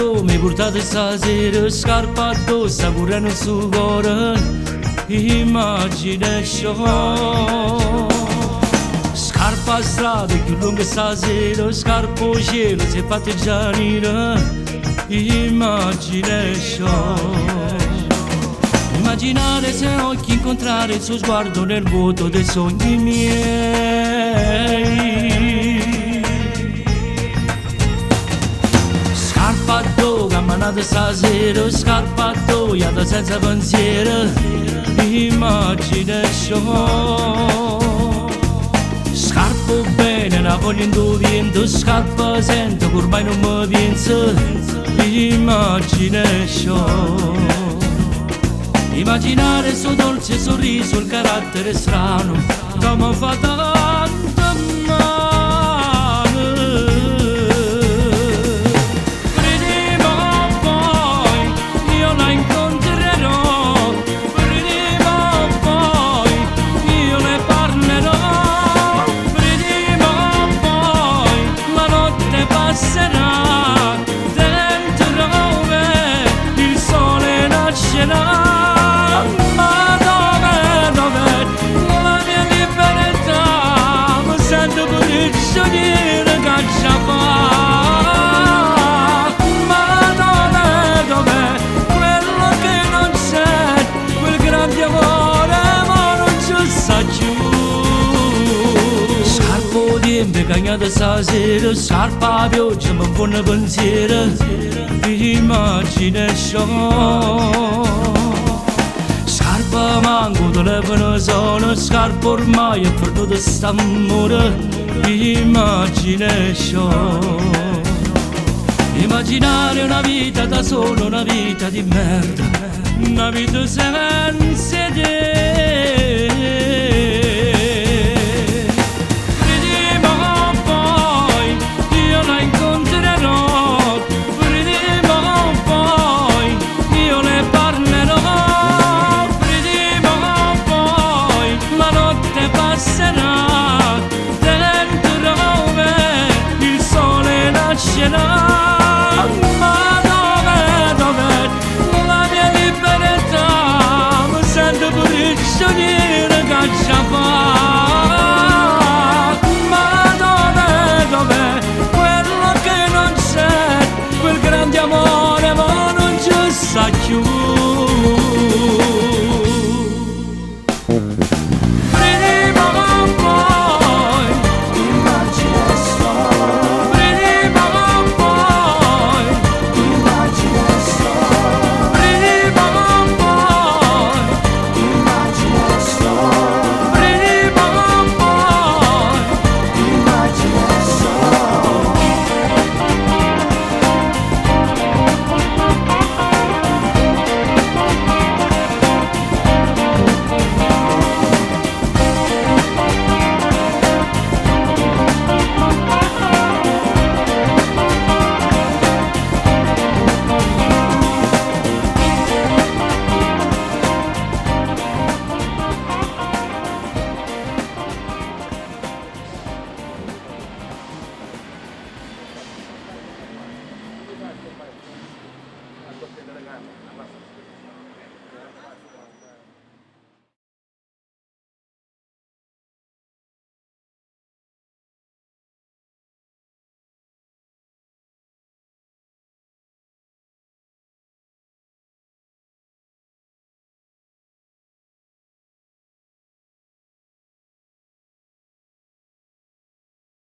tu mi hai portato stasera, scarpa addosso, pure nel suo cuore, imagination. Scarpa a strada più lunga stasera, scarpa al cielo si è fatto già nera, imagination. Immaginare se occhi incontrare il suo sguardo nel vuoto dei sogni miei. Scarpa a do, camminata stasera, scarpa a do, iata senza pensiero, imagination. Scarpo bene, la voglio indovento, scarpa sento che ormai non mi penso, imagination. Immaginare il suo dolce sorriso, il carattere strano, come fa tanto male. Prima o poi io la incontrerò, prima o poi io ne parlerò, prima o poi la notte passerà, dentro dove il sole nascerà. Cagnata stasera, scarpa a pioggia, ma buona pensiero, imagination. Scarpa manco, telefono sono, scarpa ormai è perduto st'amore, imagination. Immaginare una vita da solo, una vita di merda, una vita senza te.